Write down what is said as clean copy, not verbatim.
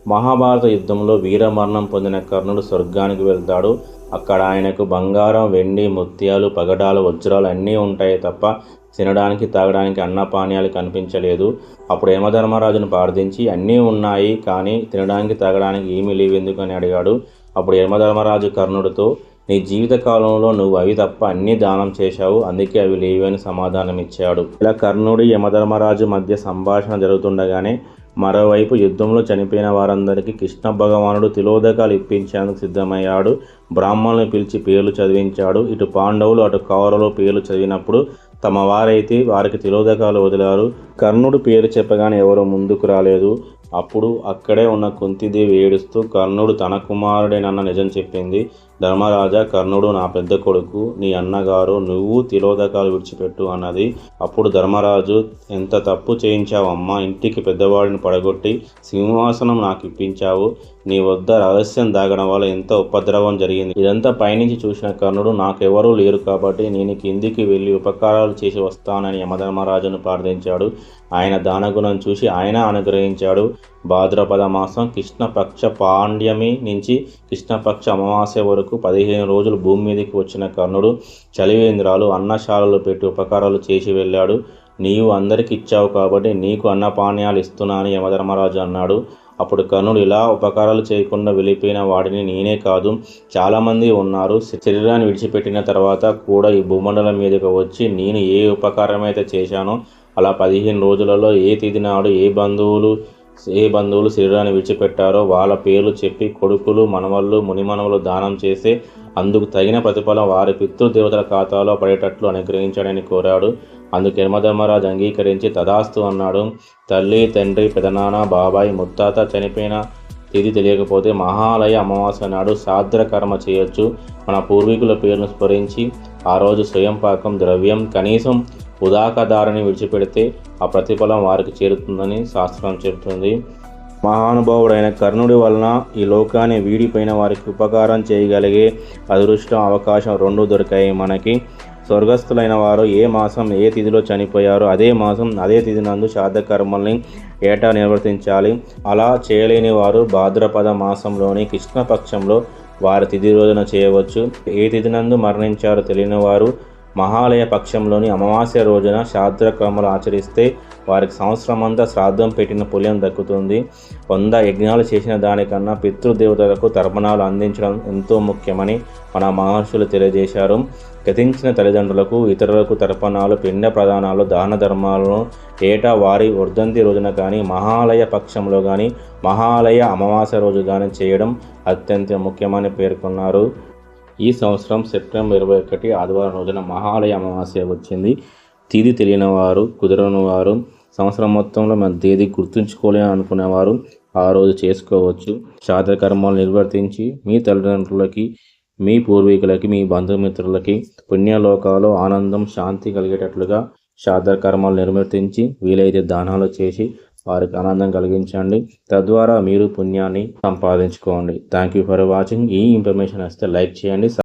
మహాభారత యుద్ధంలో వీరమరణం పొందిన కర్ణుడు స్వర్గానికి వెళ్తాడు. అక్కడ ఆయనకు బంగారం, వెండి, ముత్యాలు, పగడాలు, వజ్రాలు అన్నీ ఉంటాయి తప్ప తినడానికి, తాగడానికి అన్నపానీయాలు కనిపించలేదు. అప్పుడు యమధర్మరాజును ప్రార్థించి అన్నీ ఉన్నాయి కానీ తినడానికి, తాగడానికి ఏమీ లేవు ఎందుకని అడిగాడు. అప్పుడు యమధర్మరాజు కర్ణుడితో, నీ జీవితకాలంలో నువ్వు అవి తప్ప అన్నీ దానం చేశావు, అందుకే అవి లేవు అని సమాధానం ఇచ్చాడు. ఇలా కర్ణుడి యమధర్మరాజు మధ్య సంభాషణ జరుగుతుండగానే మరోవైపు యుద్ధంలో చనిపోయిన వారందరికీ కృష్ణ భగవానుడు తిలోదకాలు ఇప్పించేందుకు సిద్ధమయ్యాడు. బ్రాహ్మణులను పిలిచి పేర్లు చదివించాడు. ఇటు పాండవులు అటు కౌరవులు పేర్లు చదివినప్పుడు తమ వారైతే వారికి తిలోదకాలు వదిలారు. కర్ణుడు పేరు చెప్పగానే ఎవరూ ముందుకు రాలేదు. అప్పుడు అక్కడే ఉన్న కుంతిదేవి ఏడుస్తూ కర్ణుడు తన కుమారుడేనన్న నిజం చెప్పింది. ధర్మరాజా, కర్ణుడు నా పెద్ద కొడుకు, నీ అన్నగారు, నువ్వు తిలోదకాలు విడిచిపెట్టు అన్నది. అప్పుడు ధర్మరాజు, ఎంత తప్పు చేయించావమ్మా, ఇంటికి పెద్దవాడిని పడగొట్టి సింహాసనం నాకు ఇప్పించావు, నీ వద్ద రహస్యం దాగడం వల్ల ఎంత ఉపద్రవం జరిగింది. ఇదంతా పైనుంచి చూసిన కర్ణుడు, నాకెవరూ లేరు కాబట్టి నేను కిందికి వెళ్ళి ఉపకారాలు చేసి వస్తానని యమధర్మరాజును ప్రార్థించాడు. ఆయన దానగుణం చూసి ఆయన అనుగ్రహించాడు. భాద్రపద మాసం కృష్ణపక్ష పాండ్యమి నుంచి కృష్ణపక్ష అమావాస్య వరకు 15 రోజులు భూమి మీదకి వచ్చిన కర్ణుడు చలివేంద్రాలు, అన్నశాలలు పెట్టి ఉపకారాలు చేసి వెళ్ళాడు. నీవు అందరికి ఇచ్చావు కాబట్టి నీకు అన్నపానీయాలు ఇస్తున్నా అని యమధర్మరాజు అన్నాడు. అప్పుడు కర్ణుడు, ఇలా ఉపకారాలు చేయకుండా వెళ్ళిపోయిన వాడిని నేనే కాదు, చాలామంది ఉన్నారు. శరీరాన్ని విడిచిపెట్టిన తర్వాత కూడా ఈ భూమండలం మీదకి వచ్చి నేను ఏ ఉపకారమైతే చేశానో అలా 15 రోజులలో ఏ తిథి నాడు ఏ బంధువులు శరీరాన్ని విడిచిపెట్టారో వాళ్ళ పేర్లు చెప్పి కొడుకులు, మనవళ్ళు, మునిమనవలు దానం చేస్తే అందుకు తగిన ప్రతిఫలం వారి పితృదేవతల ఖాతాలో పడేటట్లు అనుగ్రహించాడని కోరాడు. అందుకు యమధర్మరాజు అంగీకరించి తదాస్తు అన్నాడు. తల్లి, తండ్రి, పెదనాన్న, బాబాయ్, ముత్తాత చనిపోయిన తిథి తెలియకపోతే మహాలయ అమావాస్య నాడు శ్రాద్ధ కర్మ చేయొచ్చు. మన పూర్వీకుల పేరును స్మరించి ఆ రోజు స్వయం పాకం ద్రవ్యం కనీసం ఉదాకదారిని విడిచిపెడితే ఆ ప్రతిఫలం వారికి చేరుతుందని శాస్త్రం చెబుతుంది. మహానుభావుడైన కర్ణుడి వలన ఈ లోకాన్ని వీడిపోయిన వారికి ఉపకారం చేయగలిగే అదృష్టం, అవకాశం 2 దొరికాయి మనకి. స్వర్గస్థులైన వారు ఏ మాసం ఏ తిథిలో చనిపోయారో అదే మాసం అదే తిథి నందు శ్రాద్ధ కర్మల్ని ఏటా నిర్వర్తించాలి. అలా చేయలేని వారు భాద్రపద మాసంలోని కృష్ణపక్షంలో వారి తిథి రోజున చేయవచ్చు. ఏ తిథి నందు మరణించారో తెలియని వారు మహాలయ పక్షంలోని అమావాస్య రోజున శ్రాద్ధ కర్మలు ఆచరిస్తే వారికి సంవత్సరమంతా శ్రాద్ధం పెట్టిన పుణ్యం దక్కుతుంది. 100 యజ్ఞాలు చేసిన దానికన్నా పితృదేవతలకు తర్పణాలు అందించడం ఎంతో ముఖ్యమని మన మహర్షులు తెలియజేశారు. గతించిన తల్లిదండ్రులకు, ఇతరులకు తర్పణాలు, పిండ ప్రదానాలు, దాన ధర్మాలను ఏటా వారి వర్ధంతి రోజున కానీ, మహాలయ పక్షంలో కానీ, మహాలయ అమావాస్య రోజు కానీ చేయడం అత్యంత ముఖ్యమని పేర్కొన్నారు. ఈ సంవత్సరం సెప్టెంబర్ 21 ఆదివారం రోజున మహాలయ అమావాస్య వచ్చింది. తిథి తెలియని వారు, కుదరని వారు, సంవత్సరం మొత్తంలో మన తేదీ గుర్తుంచుకోలేని అనుకునేవారు ఆ రోజు చేసుకోవచ్చు. శ్రాద్ధ కర్మలు నిర్వర్తించి మీ తల్లిదండ్రులకి, మీ పూర్వీకులకి, మీ బంధుమిత్రులకి పుణ్యలోకాలు ఆనందం, శాంతి కలిగేటట్లుగా శ్రాద్ధ కర్మలు నిర్వర్తించి వీలైతే దానాలు చేసి వారికి ఆనందం కలిగించండి. తద్వారా మీరు పుణ్యాన్ని సంపాదించుకోండి. Thank you for watching. ఈ ఇన్ఫర్మేషన్ వస్తే లైక్ చేయండి.